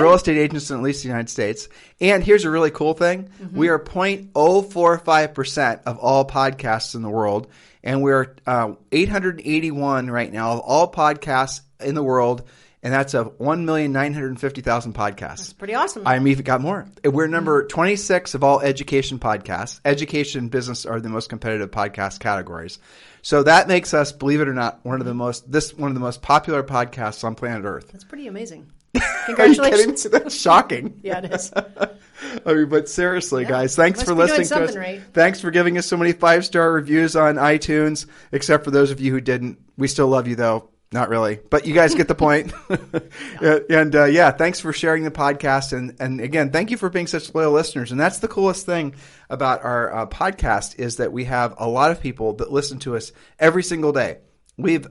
real estate agents in at least the United States. And here's a really cool thing. We are 0.045% of all podcasts in the world. And we're 881 right now of all podcasts in the world. And that's of 1,950,000 podcasts. That's pretty awesome. I mean, even got more. We're number 26 of all education podcasts. Education and business are the most competitive podcast categories. So that makes us, believe it or not, one of the most popular podcasts on planet Earth. That's pretty amazing. Congratulations. That's shocking. Yeah, it is. I mean, but seriously, guys, thanks for listening to us. Right. Thanks for giving us so many 5-star reviews on iTunes, except for those of you who didn't. We still love you, though. Not really, but you guys get the point. And thanks for sharing the podcast. And again, thank you for being such loyal listeners. And that's the coolest thing about our podcast is that we have a lot of people that listen to us every single day. We've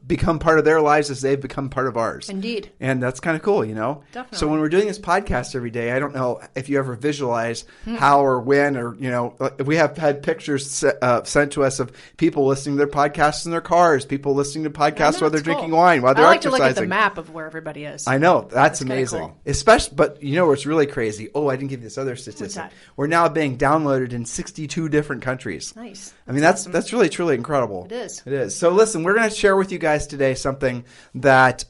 become part of their lives as they've become part of ours. Indeed. And that's kind of cool, you know? Definitely. So when we're doing this podcast every day, I don't know if you ever visualize how or when or, you know, we have had pictures sent to us of people listening to their podcasts in their cars, people listening to podcasts while they're drinking wine, while they're exercising. I like to look at the map of where everybody is. I know. That's amazing. Cool. Especially, but you know what's really crazy? Oh, I didn't give you this other statistic. What's that? We're now being downloaded in 62 different countries. Nice. I mean, that's really, truly incredible. It is. It is. So listen, we're going to share with you guys today something that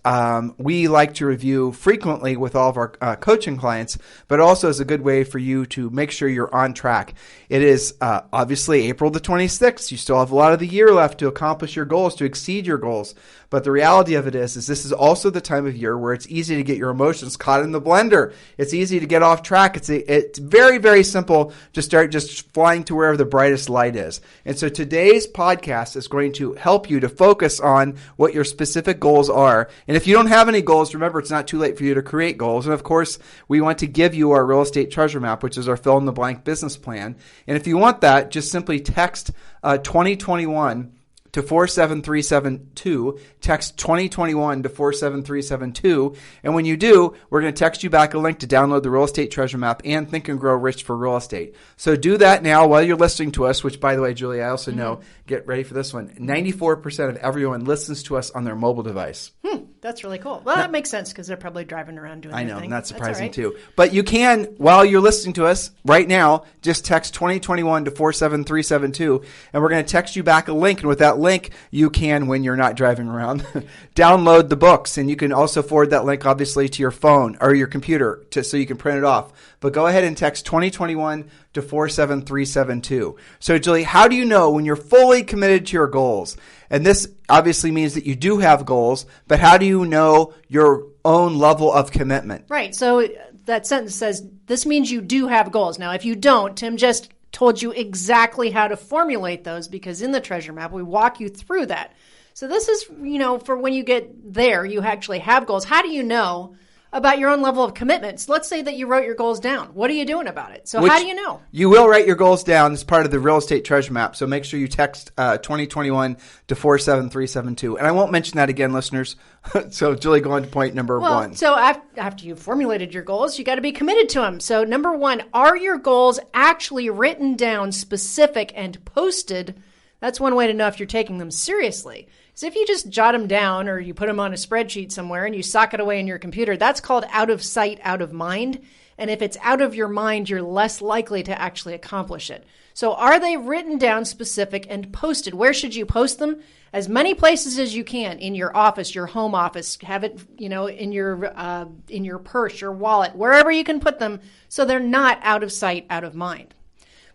we like to review frequently with all of our coaching clients, but also is a good way for you to make sure you're on track. It is obviously April the 26th. You still have a lot of the year left to accomplish your goals, to exceed your goals. But the reality of it is this is also the time of year where it's easy to get your emotions caught in the blender. It's easy to get off track. It's very, very simple to start just flying to wherever the brightest light is. And so today's podcast is going to help you to focus on what your specific goals are. And if you don't have any goals, remember, it's not too late for you to create goals. And of course, we want to give you our real estate treasure map, which is our fill in the blank business plan. And if you want that, just simply text 2021 to 47372. Text 2021 to 47372. And when you do, we're going to text you back a link to download the Real Estate Treasure Map and Think and Grow Rich for Real Estate. So do that now while you're listening to us, which, by the way, Julie, I also know, get ready for this one, 94% of everyone listens to us on their mobile device. That's really cool. Well, that makes sense because they're probably driving around doing their thing. I know, and that's surprising right. too. But you can, while you're listening to us right now, just text 2021 to 47372, and we're going to text you back a link. And with that link, you can, when you're not driving around, download the books. And you can also forward that link, obviously, to your phone or your computer so you can print it off. But go ahead and text 2021 to 47372. So, Julie, how do you know when you're fully committed to your goals? And this obviously means that you do have goals, but how do you know your own level of commitment? Right. So that sentence says, this means you do have goals. Now, if you don't, Tim just told you exactly how to formulate those because in the treasure map, we walk you through that. So this is, for when you get there, you actually have goals. How do you know about your own level of commitments? Let's say that you wrote your goals down. What are you doing about it? So how do you know? You will write your goals down as part of the Real Estate Treasure Map. So make sure you text 2021 to 47372. And I won't mention that again, listeners. So Julie, go on to point number one. So after you've formulated your goals, you got to be committed to them. So number one, are your goals actually written down, specific, and posted? That's one way to know if you're taking them seriously. So if you just jot them down or you put them on a spreadsheet somewhere and you sock it away in your computer, that's called out of sight, out of mind. And if it's out of your mind, you're less likely to actually accomplish it. So are they written down, specific, and posted? Where should you post them? As many places as you can, in your office, your home office, have it, in your purse, your wallet, wherever you can put them so they're not out of sight, out of mind.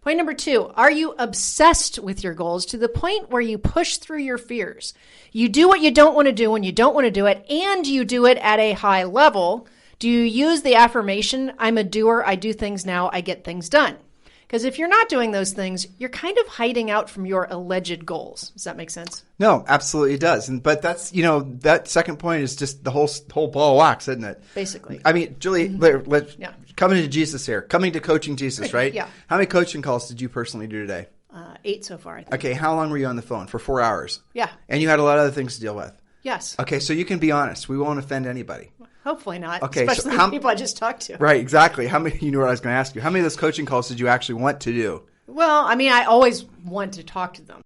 Point number two, are you obsessed with your goals to the point where you push through your fears? You do what you don't want to do when you don't want to do it, and you do it at a high level. Do you use the affirmation, I'm a doer, I do things now, I get things done? Because if you're not doing those things, you're kind of hiding out from your alleged goals. Does that make sense? No, absolutely it does. But that's, that second point is just the whole ball of wax, isn't it? Basically. I mean, Julie, coming to Jesus here, coming to coaching Jesus, right? Yeah. How many coaching calls did you personally do today? 8 so far, I think. Okay, how long were you on the phone? For 4 hours? Yeah. And you had a lot of other things to deal with? Yes. Okay, so you can be honest. We won't offend anybody. Hopefully not, okay, especially the people I just talked to. Right, exactly. How many? You knew what I was going to ask you. How many of those coaching calls did you actually want to do? Well, I mean, I always want to talk to them.